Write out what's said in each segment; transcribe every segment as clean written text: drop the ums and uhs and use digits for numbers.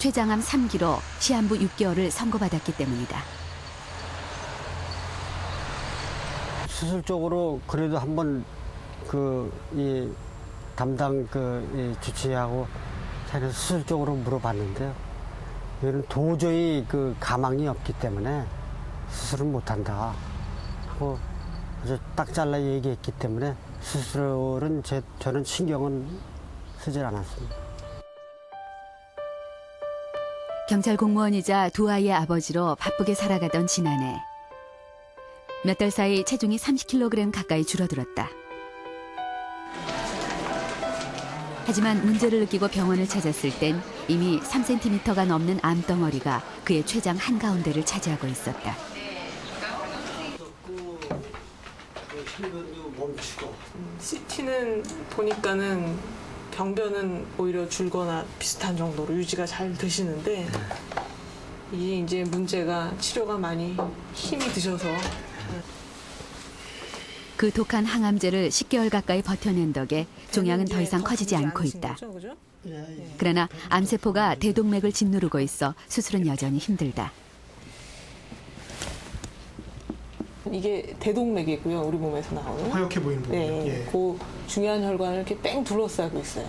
췌장암 3기로 시한부 6개월을 선고받았기 때문이다. 수술 쪽으로 그래도 한번 이 담당 이 주치의하고 자기는 수술 쪽으로 물어봤는데요. 얘는 도저히 가망이 없기 때문에 수술은 못한다 하고 아주 딱 잘라 얘기했기 때문에 수술은 저는 신경은 쓰질 않았습니다. 경찰 공무원이자 두 아이의 아버지로 바쁘게 살아가던 지난해. 몇 달 사이 체중이 30kg 가까이 줄어들었다. 하지만 문제를 느끼고 병원을 찾았을 땐 이미 3cm가 넘는 암덩어리가 그의 췌장 한가운데를 차지하고 있었다. CT는 보니까는 병변은 오히려 줄거나 비슷한 정도로 유지가 잘 되시는데 이게 이제 문제가 치료가 많이 힘이 드셔서 그 독한 항암제를 10개월 가까이 버텨낸 덕에 종양은 더 이상 커지지 않고 있다. 그러나 암세포가 대동맥을 짓누르고 있어 수술은 여전히 힘들다. 이게 대동맥이고요. 우리 몸에서 나오는. 허옇게 보이는 부분이요. 네, 예. 그 중요한 혈관을 이렇게 뺑 둘러싸고 있어요.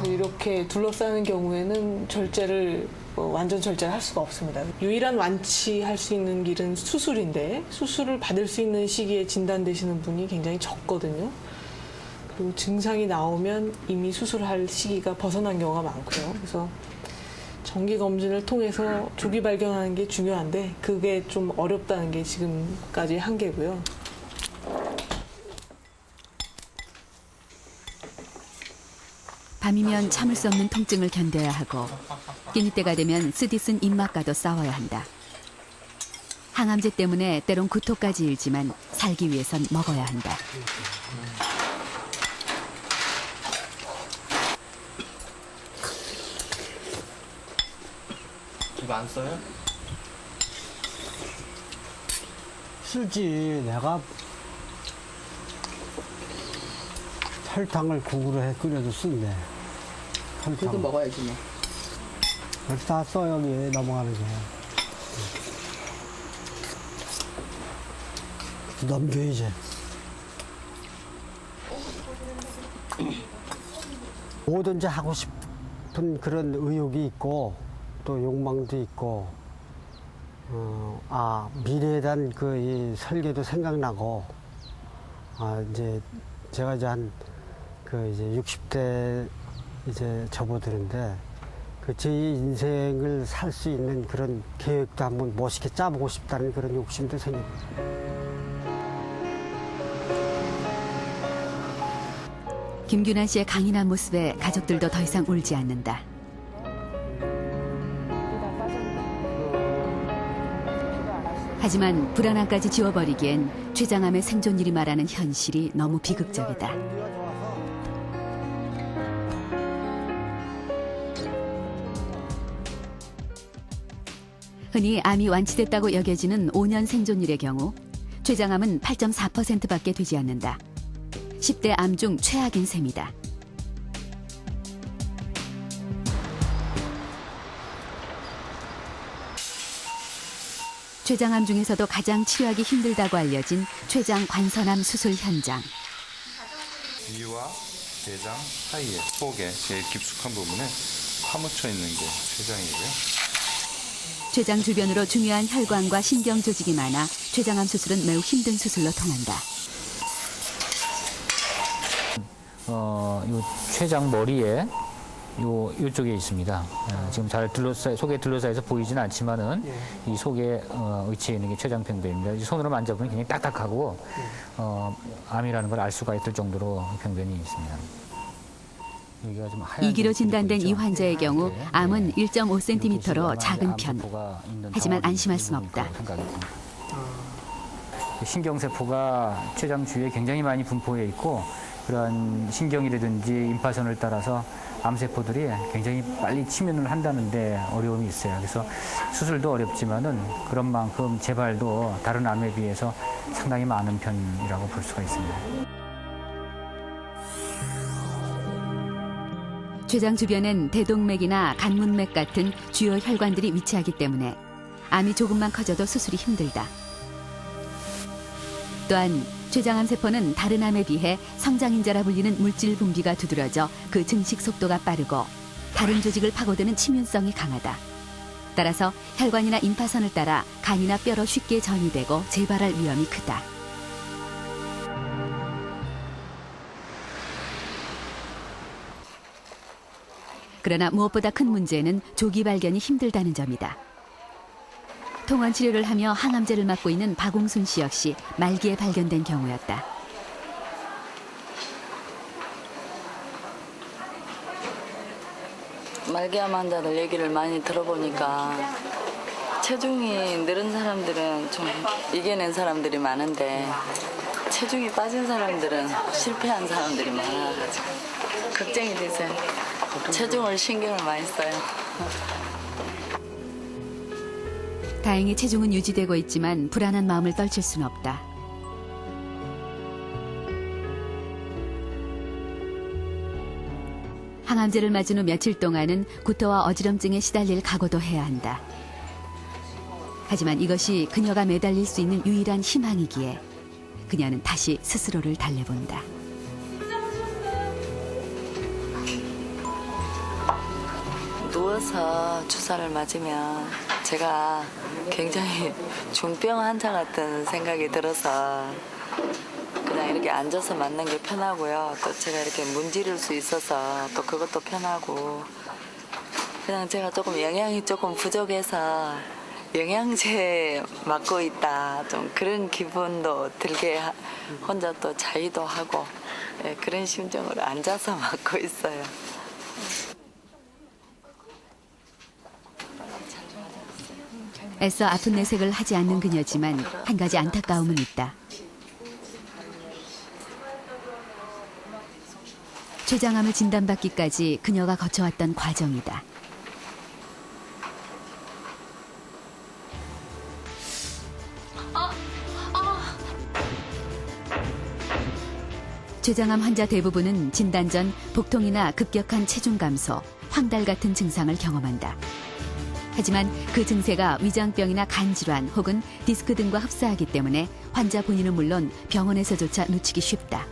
이렇게 둘러싸는 경우에는 절제를 완전 절제를 할 수가 없습니다. 유일한 완치할 수 있는 길은 수술인데 수술을 받을 수 있는 시기에 진단되시는 분이 굉장히 적거든요. 그리고 증상이 나오면 이미 수술할 시기가 벗어난 경우가 많고요. 그래서 정기 검진을 통해서 조기 발견하는 게 중요한데 그게 좀 어렵다는 게 지금까지 한계고요. 밤이면 참을 수 없는 통증을 견뎌야 하고 끼니 때가 되면 쓰디쓴 입맛과도 싸워야 한다. 항암제 때문에 때론 구토까지 일지만 살기 위해선 먹어야 한다. 입 안 써요? 쓸지. 내가 설탕을 국으로 해 끓여도 쓴대. 그래도 먹어야지 뭐. 여기 다 써, 여기 넘어가는 게. 넘겨 이제. 뭐든지 하고 싶은 그런 의욕이 있고 또 욕망도 있고 미래에 대한 이 설계도 생각나고 이제 제가 이제 이제 60대 이제 접어드는데 제 인생을 살 수 있는 그런 계획도 한번 멋있게 짜보고 싶다는 그런 욕심도 생깁니다. 김균환 씨의 강인한 모습에 가족들도 더 이상 울지 않는다. 하지만 불안함까지 지워버리기엔 췌장암의 생존율이 말하는 현실이 너무 비극적이다. 흔히 암이 완치됐다고 여겨지는 5년 생존율의 경우 췌장암은 8.4%밖에 되지 않는다. 10대 암 중 최악인 셈이다. 췌장암 중에서도 가장 치료하기 힘들다고 알려진 췌장 관선암 수술 현장. 위와 대장 사이에 속에 제일 깊숙한 부분에 파묻혀 있는 게 췌장이고요. 췌장 주변으로 중요한 혈관과 신경 조직이 많아 췌장암 수술은 매우 힘든 수술로 통한다. 요 췌장 머리에 요쪽에 있습니다. 지금 잘 속에 둘러싸여서 보이지는 않지만은 이 속에 위치해 있는 게 췌장병변입니다. 이 손으로 만져보면 굉장히 딱딱하고 암이라는 걸 알 수가 있을 정도로 병변이 있습니다. 여기가 좀 하얀 2기로 진단된 이 있죠? 환자의 경우 암은 1.5cm로 작은 편. 암세포가 있는 하지만 상황이 안심할 순 있는 없다. 걸로 생각이 듭니다. 신경세포가 췌장 주위에 굉장히 많이 분포해 있고 그러한 신경이라든지 임파선을 따라서 암세포들이 굉장히 빨리 치면을 한다는데 어려움이 있어요. 그래서 수술도 어렵지만은 그런 만큼 재발도 다른 암에 비해서 상당히 많은 편이라고 볼 수가 있습니다. 췌장 주변엔 대동맥이나 간문맥 같은 주요 혈관들이 위치하기 때문에 암이 조금만 커져도 수술이 힘들다. 또한 췌장암 세포는 다른 암에 비해 성장인자라 불리는 물질 분비가 두드러져 그 증식 속도가 빠르고 다른 조직을 파고드는 침윤성이 강하다. 따라서 혈관이나 임파선을 따라 간이나 뼈로 쉽게 전이되고 재발할 위험이 크다. 그러나 무엇보다 큰 문제는 조기 발견이 힘들다는 점이다. 통원 치료를 하며 항암제를 맞고 있는 박웅순 씨 역시 말기에 발견된 경우였다. 말기암 환자들 얘기를 많이 들어보니까 체중이 늘은 사람들은 좀 이겨낸 사람들이 많은데 체중이 빠진 사람들은 실패한 사람들이 많아가지고 걱정이 되세요. 체중을 신경을 많이 써요. 다행히 체중은 유지되고 있지만 불안한 마음을 떨칠 수는 없다. 항암제를 맞은 후 며칠 동안은 구토와 어지럼증에 시달릴 각오도 해야 한다. 하지만 이것이 그녀가 매달릴 수 있는 유일한 희망이기에 그녀는 다시 스스로를 달래본다. 누워서 주사를 맞으면 제가 굉장히 중병 환자 같은 생각이 들어서 그냥 이렇게 앉아서 맞는 게 편하고요. 또 제가 이렇게 문지를 수 있어서 또 그것도 편하고 그냥 제가 조금 영양이 조금 부족해서 영양제 맞고 있다 좀 그런 기분도 들게 혼자 또 자위도 하고 그런 심정으로 앉아서 맞고 있어요. 애써 아픈 내색을 하지 않는 그녀지만 한 가지 안타까움은 있다. 췌장암을 진단받기까지 그녀가 거쳐왔던 과정이다. 췌장암 환자 대부분은 진단 전 복통이나 급격한 체중 감소, 황달 같은 증상을 경험한다. 하지만 그 증세가 위장병이나 간질환 혹은 디스크 등과 흡사하기 때문에 환자 본인은 물론 병원에서조차 놓치기 쉽다.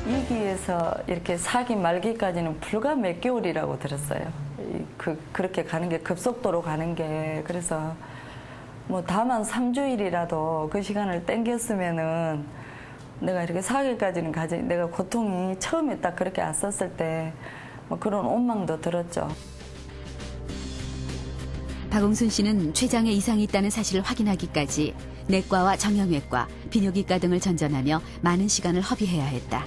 2기에서 이렇게 4기 말기까지는 불과 몇 개월이라고 들었어요. 그렇게 가는 게 급속도로 가는 게 그래서 뭐 다만 3주일이라도 그 시간을 땡겼으면은 내가 이렇게 4기까지는 가지 내가 고통이 처음에 딱 그렇게 왔었을 때 뭐 그런 원망도 들었죠. 박웅순 씨는 췌장에 이상이 있다는 사실을 확인하기까지 내과와 정형외과, 비뇨기과 등을 전전하며 많은 시간을 허비해야 했다.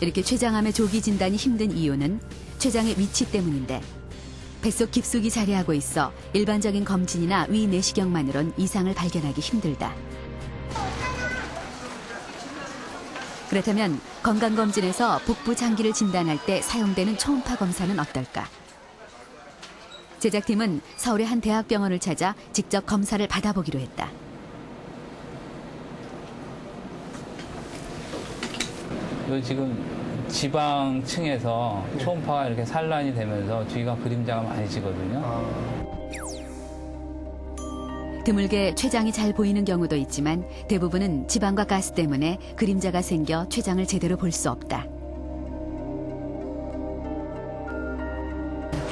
이렇게 췌장암의 조기 진단이 힘든 이유는 췌장의 위치 때문인데 뱃속 깊숙이 자리하고 있어 일반적인 검진이나 위 내시경만으론 이상을 발견하기 힘들다. 그렇다면 건강검진에서 복부 장기를 진단할 때 사용되는 초음파 검사는 어떨까? 제작팀은 서울의 한 대학병원을 찾아 직접 검사를 받아보기로 했다. 요 지금 지방층에서 초음파가 이렇게 산란이 되면서 뒤가 그림자가 많이 지거든요. 드물게 췌장이 잘 보이는 경우도 있지만 대부분은 지방과 가스 때문에 그림자가 생겨 췌장을 제대로 볼 수 없다.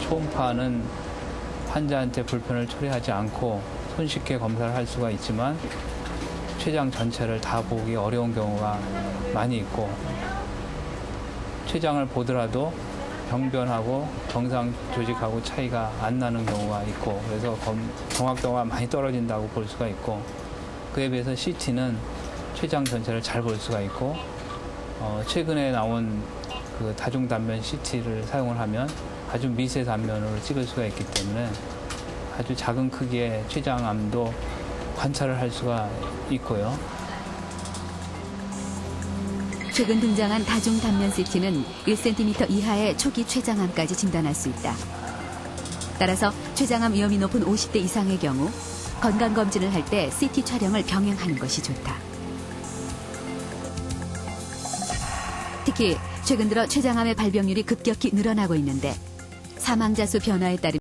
초음파는 환자한테 불편을 초래하지 않고 손쉽게 검사를 할 수가 있지만 췌장 전체를 다 보기 어려운 경우가 많이 있고 췌장을 보더라도 병변하고 정상 조직하고 차이가 안 나는 경우가 있고 그래서 정확도가 많이 떨어진다고 볼 수가 있고 그에 비해서 CT는 췌장 전체를 잘 볼 수가 있고 최근에 나온 그 다중단면 CT를 사용을 하면 아주 미세 단면으로 찍을 수가 있기 때문에 아주 작은 크기의 췌장암도 관찰을 할 수가 있고요. 최근 등장한 다중단면 CT는 1cm 이하의 초기 췌장암까지 진단할 수 있다. 따라서 췌장암 위험이 높은 50대 이상의 경우 건강검진을 할 때 CT 촬영을 병행하는 것이 좋다. 특히 최근 들어 췌장암의 발병률이 급격히 늘어나고 있는데 사망자 수 변화에 따른